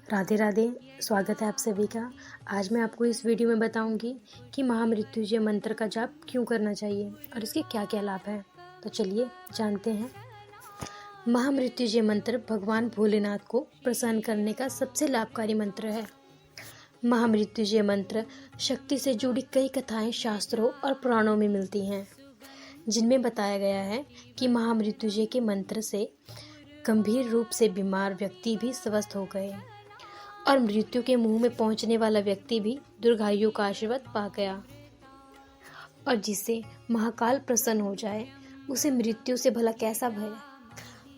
राधे राधे। स्वागत है आप सभी का। आज मैं आपको इस वीडियो में बताऊंगी कि महामृत्युंजय मंत्र का जाप क्यों करना चाहिए और इसके क्या क्या लाभ हैं। तो चलिए जानते हैं। महामृत्युंजय मंत्र भगवान भोलेनाथ को प्रसन्न करने का सबसे लाभकारी मंत्र है। महामृत्युंजय मंत्र शक्ति से जुड़ी कई कथाएं शास्त्रों और पुराणों में मिलती हैं, जिनमें बताया गया है कि महामृत्युंजय के मंत्र से गंभीर रूप से बीमार व्यक्ति भी स्वस्थ हो गए और मृत्यु के मुंह में पहुंचने वाला व्यक्ति भी दीर्घायु का आशीर्वाद पा गया। और जिससे महाकाल प्रसन्न हो जाए उसे मृत्यु से भला कैसा भय।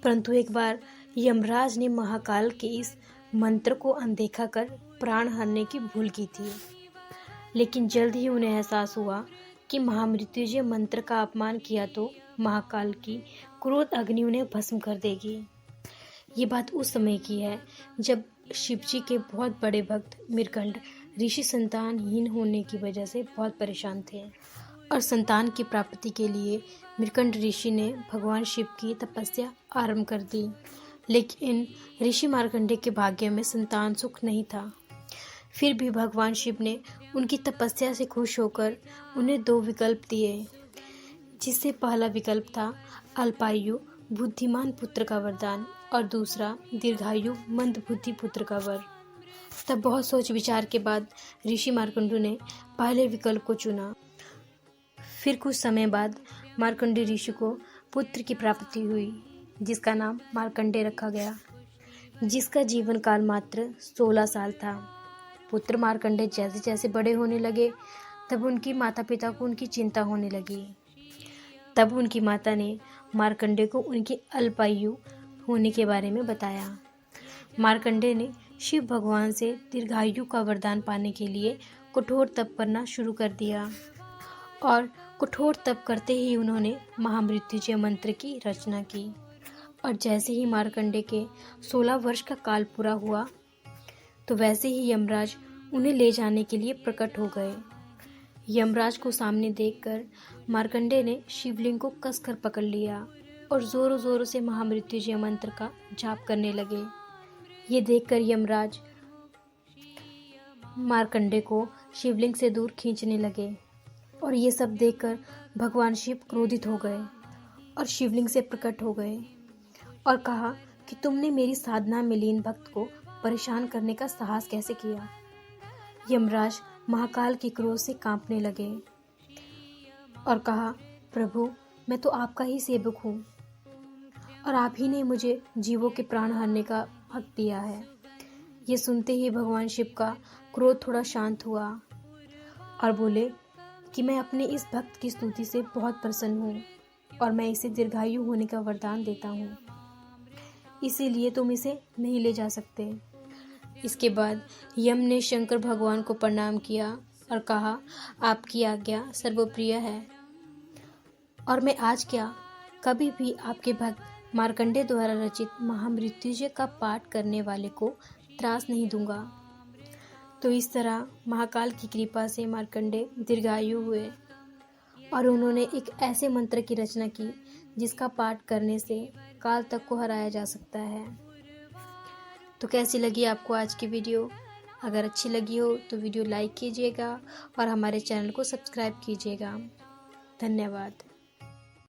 परंतु एक बार यमराज ने महाकाल के इस मंत्र को अनदेखा कर प्राण हरने की भूल की थी, लेकिन जल्द ही उन्हें एहसास हुआ कि महामृत्युंजय मंत्र का अपमान किया तो महाकाल की क्रोध अग्नि उन्हें भस्म कर देगी। ये बात उस समय की है जब शिवजी के बहुत बड़े भक्त मृकंड ऋषि संतानहीन होने की वजह से बहुत परेशान थे और संतान की प्राप्ति के लिए मृकंड ऋषि ने भगवान शिव की तपस्या आरंभ कर दी। लेकिन ऋषि मार्कंडेय के भाग्य में संतान सुख नहीं था। फिर भी भगवान शिव ने उनकी तपस्या से खुश होकर उन्हें 2 विकल्प दिए, जिससे पहला विकल्प था अल्पायु बुद्धिमान पुत्र का वरदान और दूसरा दीर्घायु मंद बुद्धि पुत्र का वर। तब बहुत सोच विचार के बाद ऋषि मार्कंडू ने पहले विकल्प को चुना। फिर कुछ समय बाद मार्कंडेय ऋषि को पुत्र की प्राप्ति हुई, जिसका नाम मार्कंडेय रखा गया, जिसका जीवन काल मात्र 16 साल था। पुत्र मार्कंडेय जैसे जैसे बड़े होने लगे तब उनकी माता पिता को उनकी चिंता होने लगी। तब उनकी माता ने मार्कंडेय को उनकी अल्पायु होने के बारे में बताया। मार्कंडेय ने शिव भगवान से दीर्घायु का वरदान पाने के लिए कठोर तप करना शुरू कर दिया और कठोर तप करते ही उन्होंने महामृत्युंजय मंत्र की रचना की। और जैसे ही मार्कंडेय के 16 वर्ष का काल पूरा हुआ तो वैसे ही यमराज उन्हें ले जाने के लिए प्रकट हो गए। यमराज को सामने देखकर मार्कंडेय ने शिवलिंग को कसकर पकड़ लिया और जोरों जोरों से महामृत्युंजय मंत्र का जाप करने लगे। ये देखकर यमराज मार्कंडेय को शिवलिंग से दूर खींचने लगे और ये सब देखकर भगवान शिव क्रोधित हो गए और शिवलिंग से प्रकट हो गए और कहा कि तुमने मेरी साधना में लीन भक्त को परेशान करने का साहस कैसे किया। यमराज महाकाल के क्रोध से कांपने लगे और कहा, प्रभु मैं तो आपका ही सेवक हूँ और आप ही ने मुझे जीवों के प्राण हरने का हक दिया है। ये सुनते ही भगवान शिव का क्रोध थोड़ा शांत हुआ और बोले कि मैं अपने इस भक्त की स्तुति से बहुत प्रसन्न हूँ और मैं इसे दीर्घायु होने का वरदान देता हूँ, इसीलिए तुम इसे नहीं ले जा सकते। इसके बाद यम ने शंकर भगवान को प्रणाम किया और कहा, आपकी आज्ञा सर्वप्रिय है और मैं आज क्या कभी भी आपके भक्त मार्कंडेय द्वारा रचित महामृत्युंजय का पाठ करने वाले को त्रास नहीं दूंगा। तो इस तरह महाकाल की कृपा से मार्कंडेय दीर्घायु हुए और उन्होंने एक ऐसे मंत्र की रचना की जिसका पाठ करने से काल तक को हराया जा सकता है। तो कैसी लगी आपको आज की वीडियो? अगर अच्छी लगी हो तो वीडियो लाइक कीजिएगा और हमारे चैनल को सब्सक्राइब कीजिएगा। धन्यवाद।